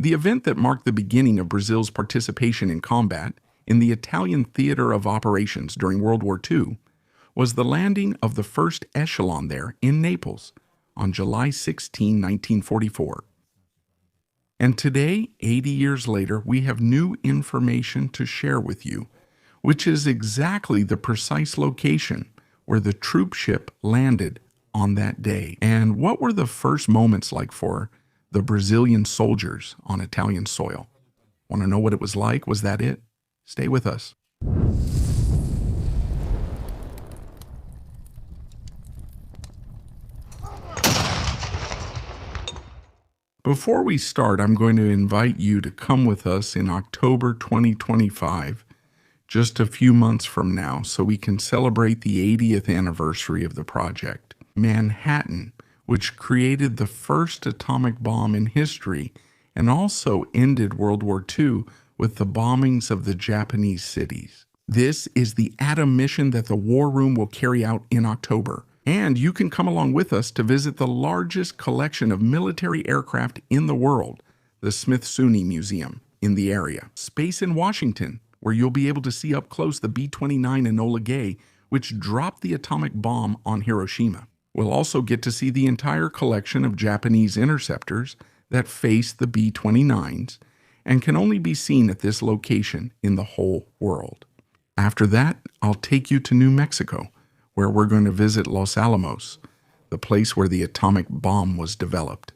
The event that marked the beginning of Brazil's participation in combat in the Italian theater of operations during World War II was the landing of the first echelon there in Naples on July 16, 1944. And today, 80 years later, we have new information to share with you, which is exactly the precise location where the troop ship landed on that day. And what were the first moments like for the Brazilian soldiers on Italian soil? Want to know what it was like? Was that it? Stay with us. Before we start, I'm going to invite you to come with us in October 2025, just a few months from now, so we can celebrate the 80th anniversary of the project. Manhattan, which created the first atomic bomb in history and also ended World War II with the bombings of the Japanese cities. This is the atom mission that the War Room will carry out in October. And you can come along with us to visit the largest collection of military aircraft in the world, the Smithsonian Museum in the area. Space in Washington, where you'll be able to see up close the B-29 Enola Gay, which dropped the atomic bomb on Hiroshima. We'll also get to see the entire collection of Japanese interceptors that face the B-29s and can only be seen at this location in the whole world. After that, I'll take you to New Mexico, where we're going to visit Los Alamos, the place where the atomic bomb was developed.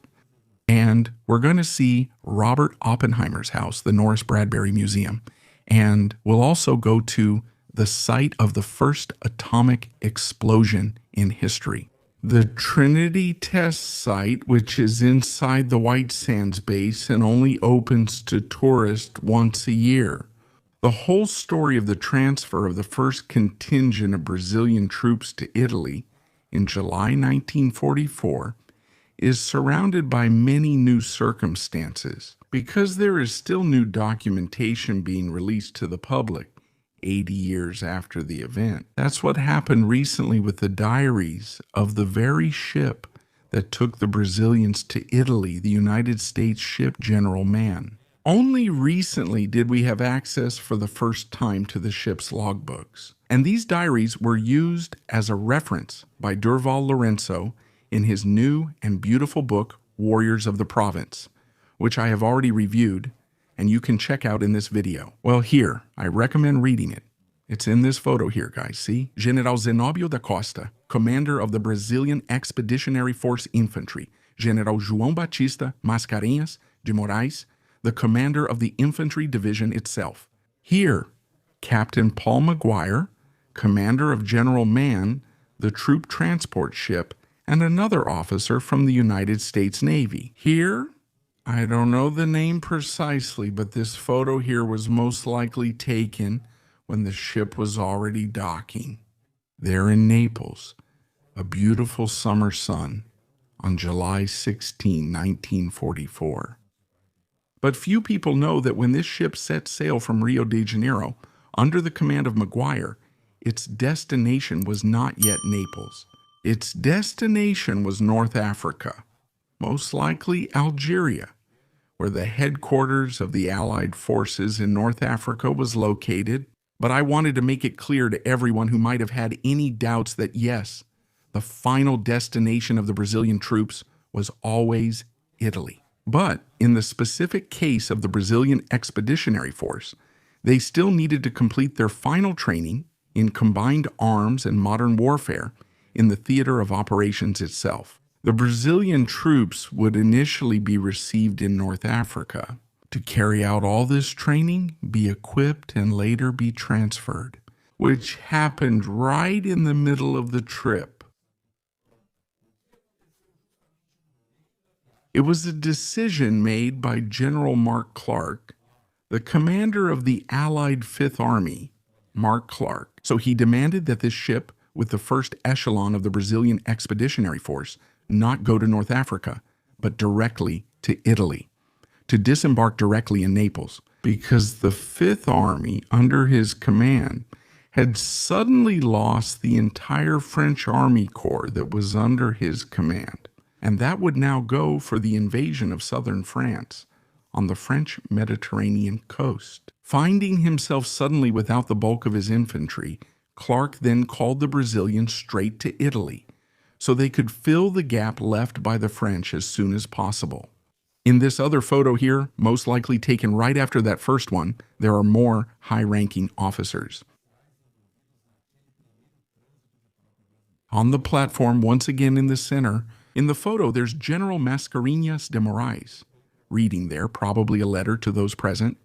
And we're going to see Robert Oppenheimer's house, the Norris Bradbury Museum. And we'll also go to the site of the first atomic explosion in history. The Trinity Test Site, which is inside the White Sands base and only opens to tourists once a year. The whole story of the transfer of the first contingent of Brazilian troops to Italy in July 1944 is surrounded by many new circumstances. Because there is still new documentation being released to the public 80 years after the event. That's what happened recently with the diaries of the very ship that took the Brazilians to Italy, the United States ship General Mann. Only recently did we have access for the first time to the ship's logbooks. And these diaries were used as a reference by Durval Lourenço in his new and beautiful book, Warriors of the Province, which I have already reviewed, and you can check out in this video. Well, here, I recommend reading it. It's in this photo here, guys, see? General Zenóbio da Costa, commander of the Brazilian Expeditionary Force Infantry, General João Batista Mascarenhas de Moraes, the commander of the infantry division itself. Here, Captain Paul Maguire, commander of General Mann, the troop transport ship, and another officer from the United States Navy. Here, I don't know the name precisely, but this photo here was most likely taken when the ship was already docking. There in Naples, a beautiful summer sun on July 16, 1944. But few people know that when this ship set sail from Rio de Janeiro, under the command of Maguire, its destination was not yet Naples. Its destination was North Africa, most likely Algeria, where the headquarters of the Allied forces in North Africa was located. But I wanted to make it clear to everyone who might have had any doubts that yes, the final destination of the Brazilian troops was always Italy. But in the specific case of the Brazilian Expeditionary Force, they still needed to complete their final training in combined arms and modern warfare in the theater of operations itself. The Brazilian troops would initially be received in North Africa to carry out all this training, be equipped, and later be transferred, which happened right in the middle of the trip. It was a decision made by General Mark Clark, the commander of the Allied Fifth Army, Mark Clark. So he demanded that this ship with the first echelon of the Brazilian Expeditionary Force not go to North Africa, but directly to Italy, to disembark directly in Naples, because the Fifth Army, under his command, had suddenly lost the entire French Army Corps that was under his command. And that would now go for the invasion of southern France on the French Mediterranean coast. Finding himself suddenly without the bulk of his infantry, Clark then called the Brazilians straight to Italy, so they could fill the gap left by the French as soon as possible. In this other photo here, most likely taken right after that first one, there are more high-ranking officers. On the platform, once again in the center, in the photo, there's General Mascarenhas de Moraes, reading there, probably a letter to those present,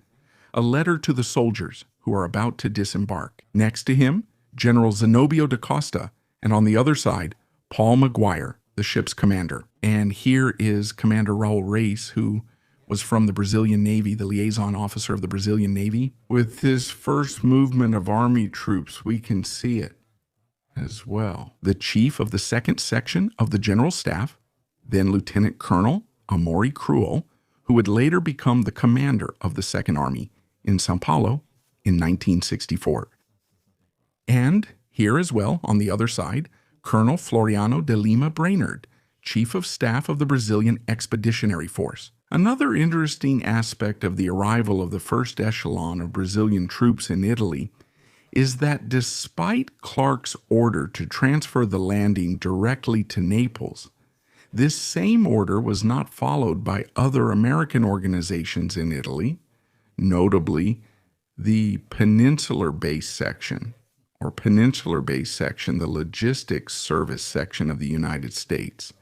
a letter to the soldiers who are about to disembark. Next to him, General Zenobio da Costa, and on the other side, Paul Maguire, the ship's commander. And here is Commander Raul Reis, who was from the Brazilian Navy, the liaison officer of the Brazilian Navy. With this first movement of army troops, we can see it as well. The chief of the 2nd Section of the General Staff, then Lieutenant Colonel Amori Cruel, who would later become the commander of the 2nd Army in São Paulo in 1964. And here as well, on the other side, Colonel Floriano de Lima Brainerd, Chief of Staff of the Brazilian Expeditionary Force. Another interesting aspect of the arrival of the first echelon of Brazilian troops in Italy is that despite Clark's order to transfer the landing directly to Naples, this same order was not followed by other American organizations in Italy, notably the Peninsular Base Section, the Logistics Service Section of the United States,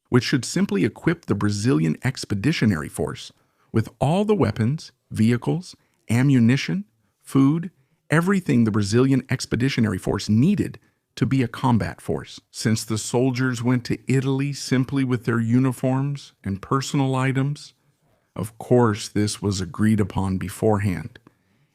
which should simply equip the Brazilian Expeditionary Force with all the weapons, vehicles, ammunition, food, everything the Brazilian Expeditionary Force needed to be a combat force. Since the soldiers went to Italy simply with their uniforms and personal items, of course this was agreed upon beforehand.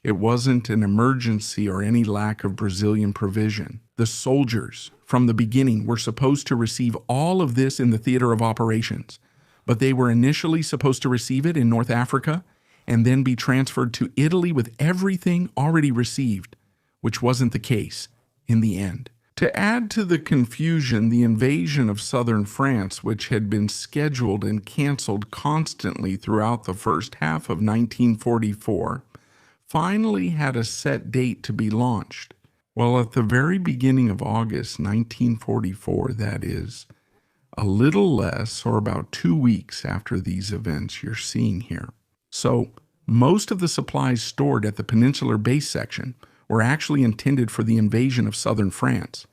It wasn't an emergency or any lack of Brazilian provision. The soldiers, from the beginning, were supposed to receive all of this in the theater of operations, but they were initially supposed to receive it in North Africa and then be transferred to Italy with everything already received, which wasn't the case in the end. To add to the confusion, the invasion of southern France, which had been scheduled and canceled constantly throughout the first half of 1944, finally had a set date to be launched. Well, at the very beginning of August 1944, that is, a little less or about 2 weeks after these events you're seeing here. So, most of the supplies stored at the Peninsular Base Section were actually intended for the invasion of southern France,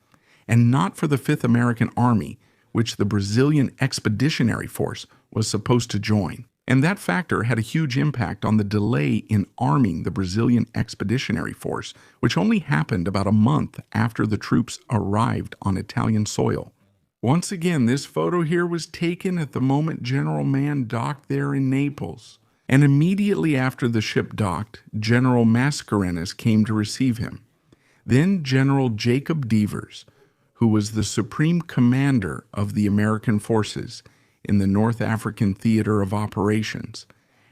and not for the 5th American Army, which the Brazilian Expeditionary Force was supposed to join. And that factor had a huge impact on the delay in arming the Brazilian Expeditionary Force, which only happened about a month after the troops arrived on Italian soil. Once again, this photo here was taken at the moment General Mann docked there in Naples. And immediately after the ship docked, General Mascarenhas came to receive him. Then General Jacob Devers, who was the supreme commander of the American forces in the North African Theater of Operations,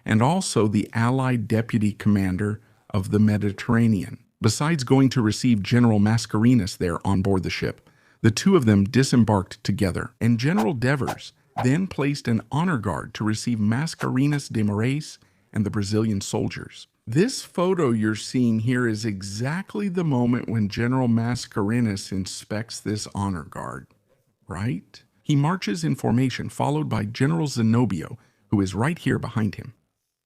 and also the Allied Deputy Commander of the Mediterranean. Besides going to receive General Mascarenhas there on board the ship, the two of them disembarked together, and General Devers then placed an honor guard to receive Mascarenhas de Moraes and the Brazilian soldiers. This photo you're seeing here is exactly the moment when General Mascarenhas inspects this honor guard, right? He marches in formation, followed by General Zenobio, who is right here behind him.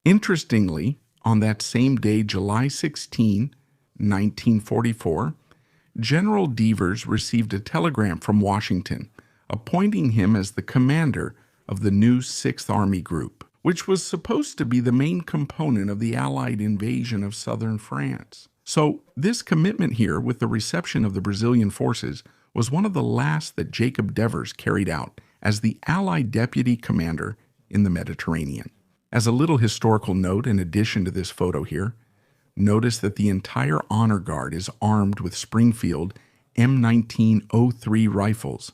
Interestingly, on that same day, July 16, 1944, General Devers received a telegram from Washington appointing him as the commander of the new 6th Army Group, which was supposed to be the main component of the Allied invasion of southern France. So this commitment here with the reception of the Brazilian forces was one of the last that Jacob Devers carried out as the Allied deputy commander in the Mediterranean. As a little historical note in addition to this photo here, notice that the entire honor guard is armed with Springfield M1903 rifles,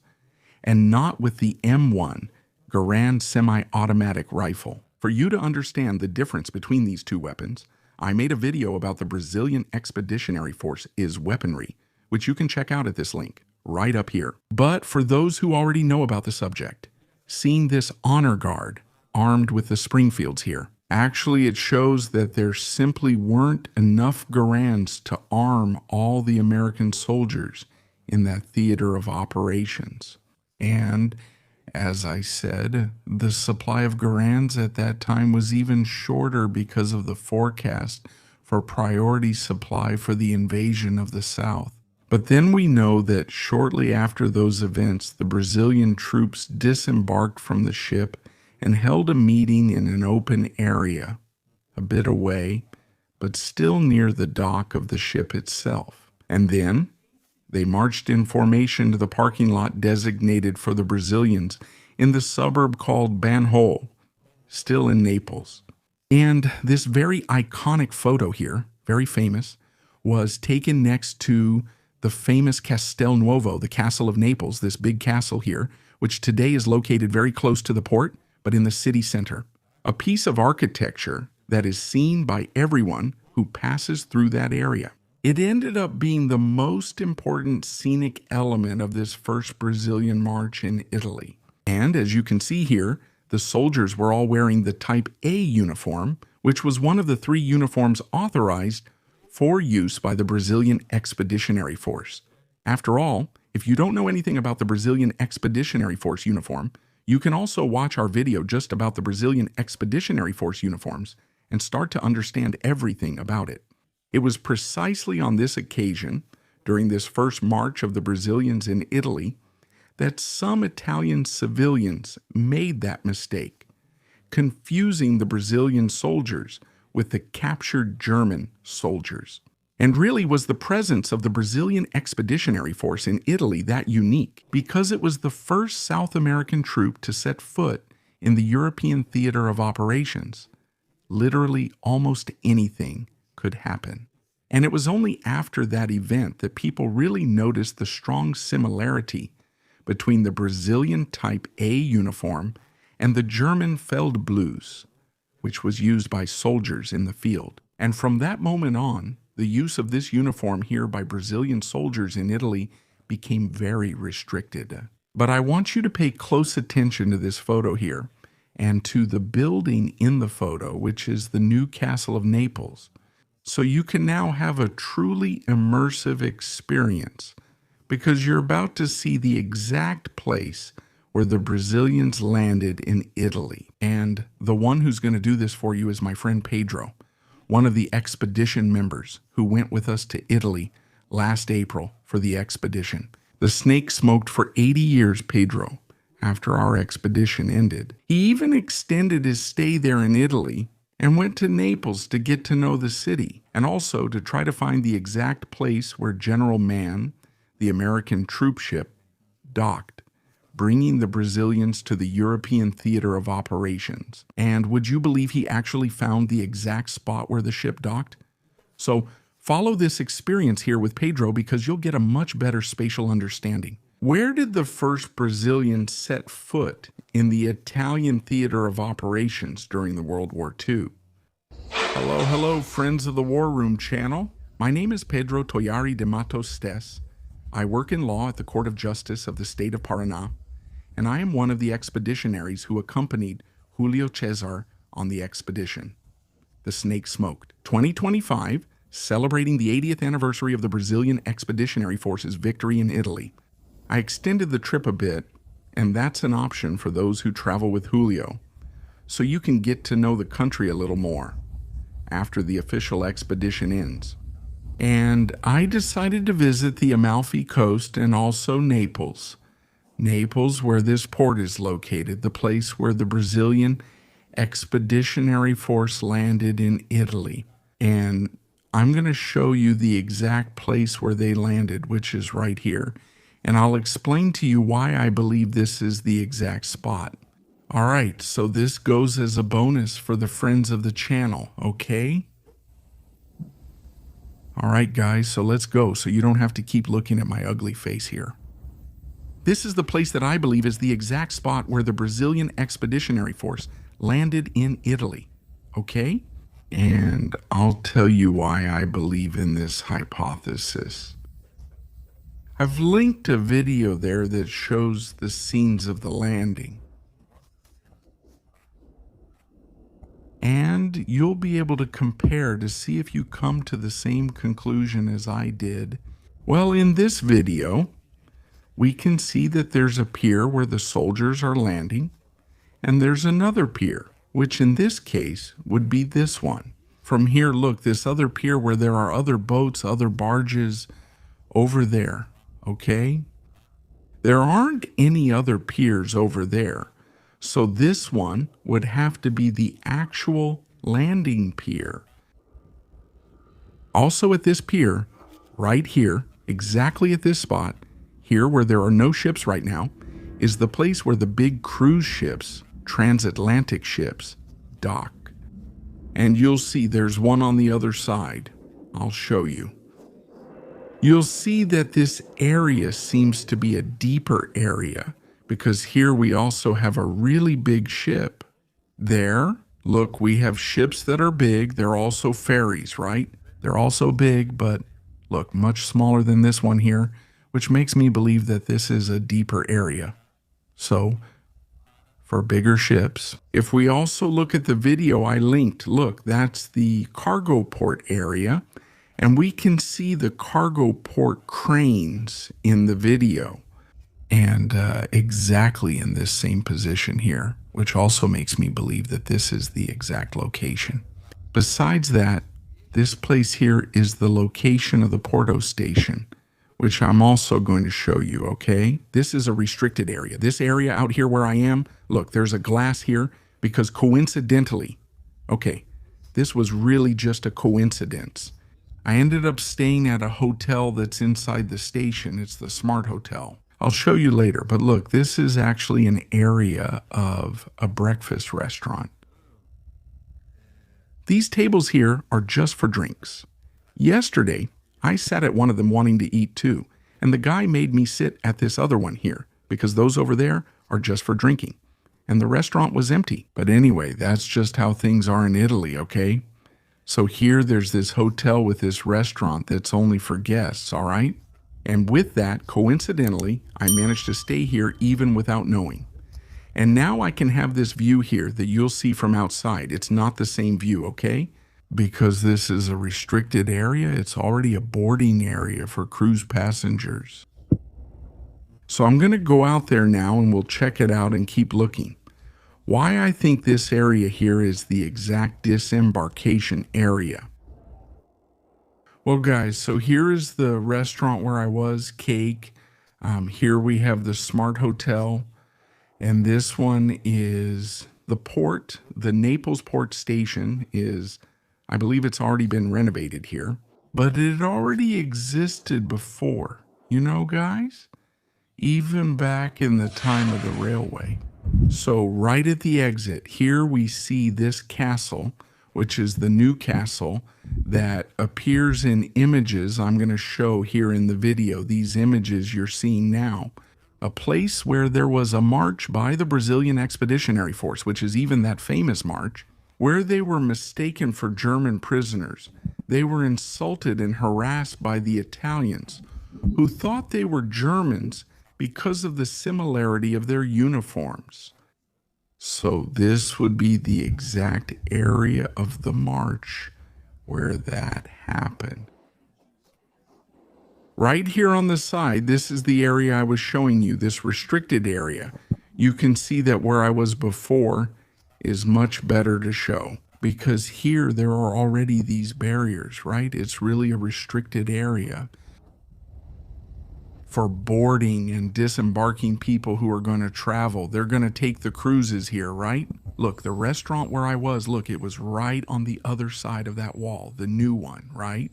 and not with the M1 Garand semi-automatic rifle. For you to understand the difference between these two weapons, I made a video about the Brazilian Expeditionary Force's weaponry, which you can check out at this link, right up here. But for those who already know about the subject, seeing this honor guard armed with the Springfields here, Actually, it shows that there simply weren't enough Garans to arm all the American soldiers in that theater of operations. And, as I said, the supply of Garans at that time was even shorter because of the forecast for priority supply for the invasion of the South. But then we know that shortly after those events, the Brazilian troops disembarked from the ship and held a meeting in an open area, a bit away, but still near the dock of the ship itself. And then they marched in formation to the parking lot designated for the Brazilians in the suburb called Banhol, still in Naples. And this very iconic photo here, very famous, was taken next to the famous Castel Nuovo, the Castle of Naples, this big castle here, which today is located very close to the port, but in the city center. A piece of architecture that is seen by everyone who passes through that area. It ended up being the most important scenic element of this first Brazilian march in Italy. And as you can see here, the soldiers were all wearing the Type A uniform, which was one of the 3 uniforms authorized for use by the Brazilian Expeditionary Force. After all, if you don't know anything about the Brazilian Expeditionary Force uniform, you can also watch our video just about the Brazilian Expeditionary Force uniforms and start to understand everything about it. It was precisely on this occasion, during this first march of the Brazilians in Italy, that some Italian civilians made that mistake, confusing the Brazilian soldiers with the captured German soldiers. And really was the presence of the Brazilian Expeditionary Force in Italy that unique because it was the first South American troop to set foot in the European theater of operations. Literally almost anything could happen. And it was only after that event that people really noticed the strong similarity between the Brazilian Type A uniform and the German Feldblues, which was used by soldiers in the field. And from that moment on, the use of this uniform here by Brazilian soldiers in Italy became very restricted. But I want you to pay close attention to this photo here and to the building in the photo, which is the new Castle of Naples. So you can now have a truly immersive experience because you're about to see the exact place where the Brazilians landed in Italy. And the one who's going to do this for you is my friend Pedro, one of the expedition members who went with us to Italy last April for the expedition. The snake smoked for 80 years, Pedro, after our expedition ended. He even extended his stay there in Italy and went to Naples to get to know the city and also to try to find the exact place where General Mann, the American troop ship, docked, bringing the Brazilians to the European theater of operations. And would you believe he actually found the exact spot where the ship docked? So follow this experience here with Pedro because you'll get a much better spatial understanding. Where did the first Brazilians set foot in the Italian theater of operations during the World War II? Hello, friends of the War Room channel. My name is Pedro Toyari de Matos Stes. I work in law at the Court of Justice of the state of Paraná, and I am one of the expeditionaries who accompanied Julio Cesar on the expedition. The snake smoked. 2025, celebrating the 80th anniversary of the Brazilian Expeditionary Force's victory in Italy. I extended the trip a bit, and that's an option for those who travel with Julio, so you can get to know the country a little more after the official expedition ends. And I decided to visit the Amalfi Coast and also Naples. Naples, where this port is located, the place where the Brazilian Expeditionary Force landed in Italy. And I'm going to show you the exact place where they landed, which is right here. And I'll explain to you why I believe this is the exact spot. All right, so this goes as a bonus for the friends of the channel, okay? All right, guys, so let's go so you don't have to keep looking at my ugly face here. This is the place that I believe is the exact spot where the Brazilian Expeditionary Force landed in Italy, okay? And I'll tell you why I believe in this hypothesis. I've linked a video there that shows the scenes of the landing. and you'll be able to compare to see if you come to the same conclusion as I did. Well, in this video, we can see that there's a pier where the soldiers are landing, and there's another pier, which in this case would be this one. From here, look, this other pier where there are other boats, other barges over there, okay? There aren't any other piers over there, so this one would have to be the actual landing pier. Also at this pier, right here, exactly at this spot, here where there are no ships right now, is the place where the big cruise ships, transatlantic ships, dock. And you'll see there's one on the other side. I'll show you. You'll see that this area seems to be a deeper area because here we also have a really big ship. There, look, we have ships that are big. They're also ferries, right? They're also big, but look, much smaller than this one here, which makes me believe that this is a deeper area. So, for bigger ships. If we also look at the video I linked, look, that's the cargo port area, and we can see the cargo port cranes in the video, and exactly in this same position here, which also makes me believe that this is the exact location. Besides that, this place here is the location of the Porto station, which I'm also going to show you, okay? This is a restricted area. This area out here where I am, look, there's a glass here because coincidentally, okay, this was really just a coincidence. I ended up staying at a hotel that's inside the station. It's the Smart Hotel. I'll show you later, but look, this is actually an area of a breakfast restaurant. These tables here are just for drinks. Yesterday, I sat at one of them wanting to eat too, and the guy made me sit at this other one here because those over there are just for drinking, and the restaurant was empty. But anyway, that's just how things are in Italy, okay? So here there's this hotel with this restaurant that's only for guests, all right? And with that, coincidentally, I managed to stay here even without knowing. And now I can have this view here that you'll see from outside. It's not the same view, okay? Because this is a restricted area, it's already a boarding area for cruise passengers. So I'm going to go out there now and we'll check it out and keep looking. Why I think this area here is the exact disembarkation area. Well, guys, so here is the restaurant where I was, Cake. Here we have the Smart Hotel. And this one is the port. The Naples port station is, I believe it's already been renovated here. But it already existed before, you know, guys? Even back in the time of the railway. So right at the exit, here we see this castle, which is the new castle that appears in images I'm going to show here in the video. These images you're seeing now. A place where there was a march by the Brazilian Expeditionary Force, which is even that famous march, where they were mistaken for German prisoners. They were insulted and harassed by the Italians, who thought they were Germans because of the similarity of their uniforms. So this would be the exact area of the march where that happened. Right here on the side, this is the area I was showing you, this restricted area. You can see that where I was before is much better to show because here there are already these barriers, right? It's really a restricted area for boarding and disembarking people who are going to travel. They're going to take the cruises here, right? Look, the restaurant where I was, look, it was right on the other side of that wall, the new one, right?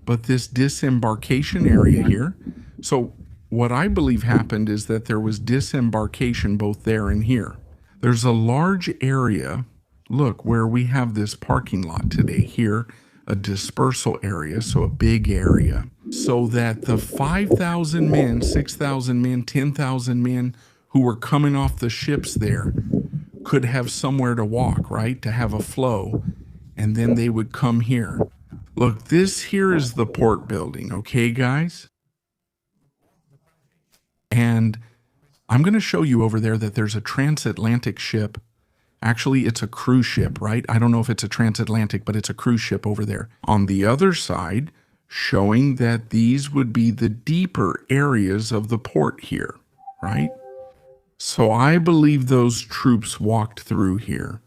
But this disembarkation area here, so what I believe happened is that there was disembarkation both there and here. There's a large area, look, where we have this parking lot today here, a dispersal area, so a big area, so that the 5,000 men, 6,000 men, 10,000 men who were coming off the ships there could have somewhere to walk, right, to have a flow, and then they would come here. Look, this here is the port building, okay, guys? And I'm going to show you over there that there's a transatlantic ship Actually, it's a cruise ship, right? I don't know if it's a transatlantic, but it's a cruise ship over there. On the other side, showing that these would be the deeper areas of the port here, right? So I believe those troops walked through here.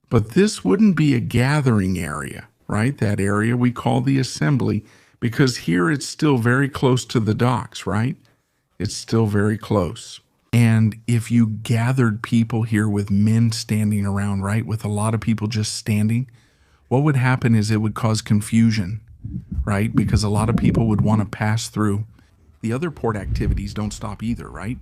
But this wouldn't be a gathering area, right? That area we call the assembly, because here it's still very close to the docks, right? It's still very close. And if you gathered people here with men standing around, right, with a lot of people just standing, what would happen is it would cause confusion, right? Because a lot of people would want to pass through. The other port activities don't stop either, right?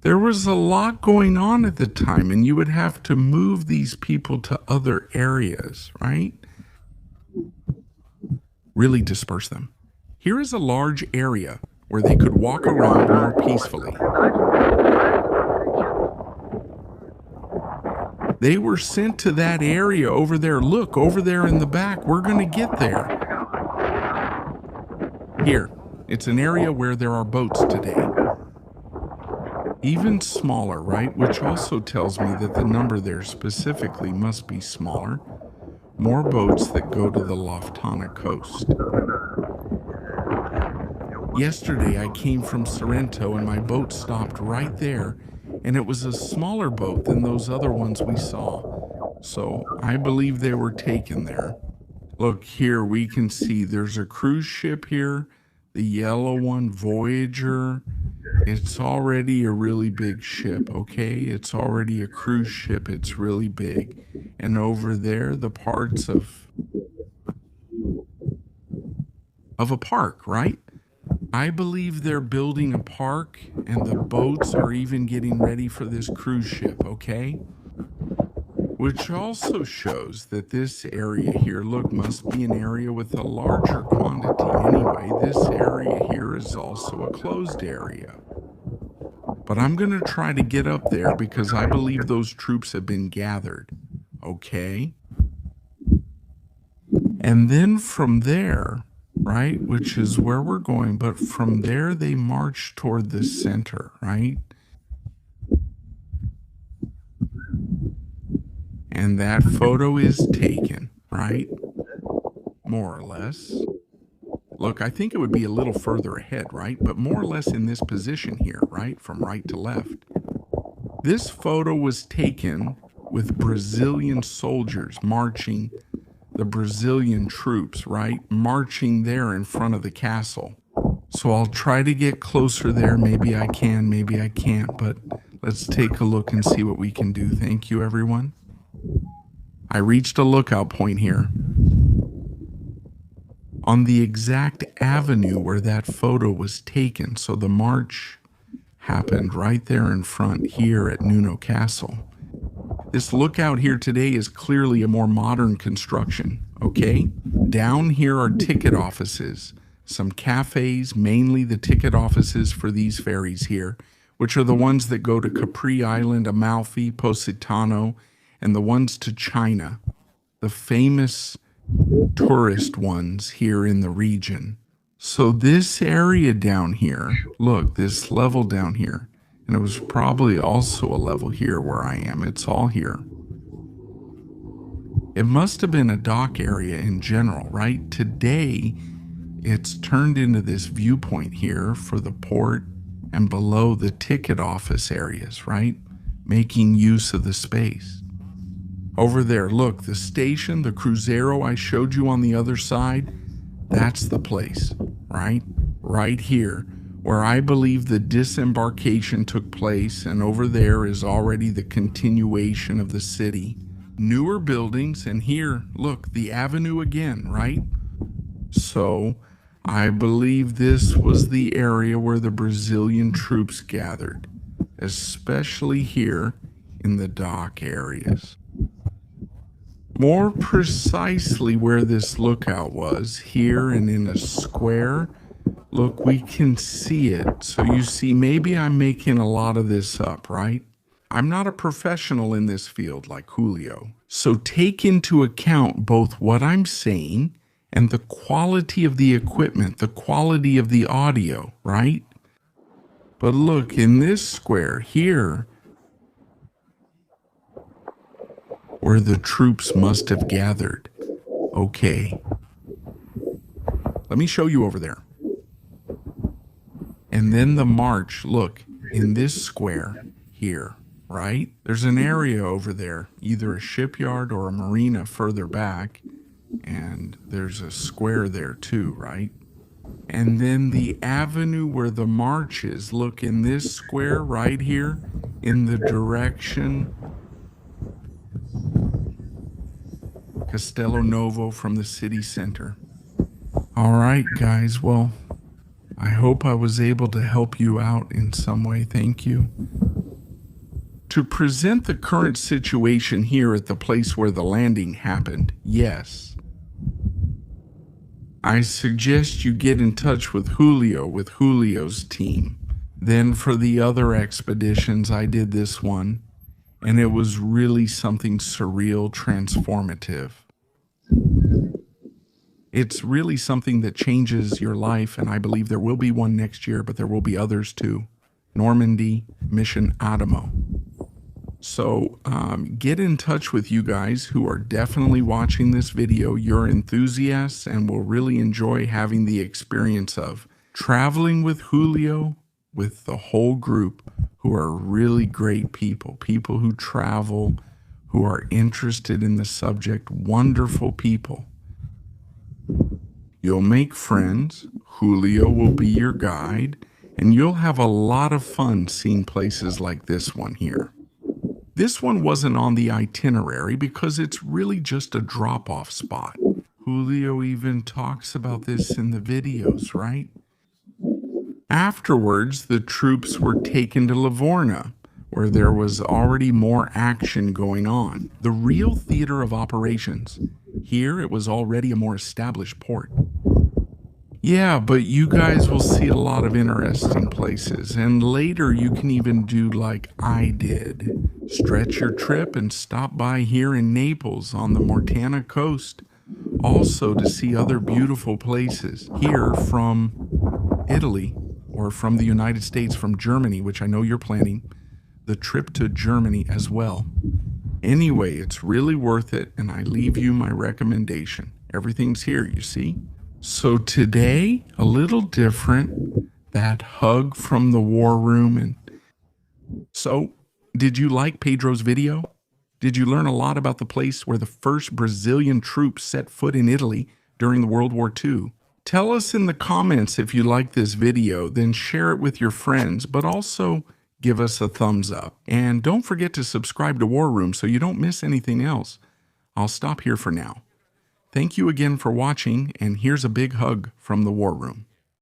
There was a lot going on at the time, and you would have to move these people to other areas, right? Really disperse them. Here is a large area where they could walk around more peacefully. They were sent to that area over there. Look, over there in the back. We're going to get there. Here, it's an area where there are boats today. Even smaller, right? Which also tells me that the number there specifically must be smaller. More boats that go to the Loftana coast. Yesterday I came from Sorrento and my boat stopped right there, and it was a smaller boat than those other ones we saw. So I believe they were taken there. Look, here we can see there's a cruise ship here, the yellow one, Voyager. It's already a really big ship, okay? It's already a cruise ship. It's really big. And over there, the parts of a park, right? I believe they're building a park, and the boats are even getting ready for this cruise ship, okay? Which also shows that this area here, look, must be an area with a larger quantity. Anyway, this area here is also a closed area. But I'm going to try to get up there because I believe those troops have been gathered, okay? And then from there, right, which is where we're going, but from there they march toward the center, right? And that photo is taken, right? More or less. Look, I think it would be a little further ahead, right? But more or less in this position here, right? From right to left. This photo was taken with Brazilian soldiers marching, the Brazilian troops, right? Marching there in front of the castle. So I'll try to get closer there. Maybe I can, maybe I can't, but let's take a look and see what we can do. Thank you, everyone. I reached a lookout point here on the exact avenue where that photo was taken. So the march happened right there in front here at Nuno Castle. This lookout here today is clearly a more modern construction, okay? Down here are ticket offices, some cafes, mainly the ticket offices for these ferries here, which are the ones that go to Capri Island, Amalfi, Positano, and the ones to China, the famous tourist ones here in the region. So this area down here, look, this level down here, and it was probably also a level here where I am. It's all here. It must have been a dock area in general, right? Today, it's turned into this viewpoint here for the port and below the ticket office areas, right? Making use of the space. Over there, look, the station, the Cruzeiro I showed you on the other side, that's the place, right? Right here, where I believe the disembarkation took place, and over there is already the continuation of the city. Newer buildings, and here, look, the avenue again, right? So, I believe this was the area where the Brazilian troops gathered, especially here in the dock areas. More precisely where this lookout was, here and in a square. Look, we can see it. So you see, maybe I'm making a lot of this up, right? I'm not a professional in this field like Julio. So take into account both what I'm saying and the quality of the equipment, the quality of the audio, right? But look, in this square here, where the troops must have gathered. Okay. Let me show you over there. And then the march, look, in this square here, right? There's an area over there, either a shipyard or a marina further back. And there's a square there too, right? And then the avenue where the march is, look, in this square right here, in the direction Castello Novo from the city center. All right, guys, well, I hope I was able to help you out in some way. Thank you. To present the current situation here at the place where the landing happened, yes. I suggest you get in touch with Julio, with Julio's team. Then for the other expeditions, I did this one, and it was really something surreal, transformative. It's really something that changes your life, and I believe there will be one next year, but there will be others too. Normandy, Mission Adamo. So get in touch with you guys who are definitely watching this video. You're enthusiasts and will really enjoy having the experience of traveling with Julio, with the whole group who are really great people, people who travel, who are interested in the subject, wonderful people. You'll make friends, Julio will be your guide, and you'll have a lot of fun seeing places like this one here. This one wasn't on the itinerary because it's really just a drop-off spot. Julio even talks about this in the videos, right? Afterwards, the troops were taken to Livorno, where there was already more action going on. The real theater of operations. Here, it was already a more established port. Yeah, but you guys will see a lot of interesting places, and later you can even do like I did. Stretch your trip and stop by here in Naples on the Mortana coast, also to see other beautiful places. Here from Italy, or from the United States, from Germany, which I know you're planning, the trip to Germany as well. Anyway, it's really worth it, and I leave you my recommendation. Everything's here, you see? So today, a little different, that hug from the war room. And so, did you like Pedro's video? Did you learn a lot about the place where the first Brazilian troops set foot in Italy during World War II? Tell us in the comments if you like this video, then share it with your friends, but also give us a thumbs up. And don't forget to subscribe to War Room so you don't miss anything else. I'll stop here for now. Thank you again for watching, and here's a big hug from the War Room.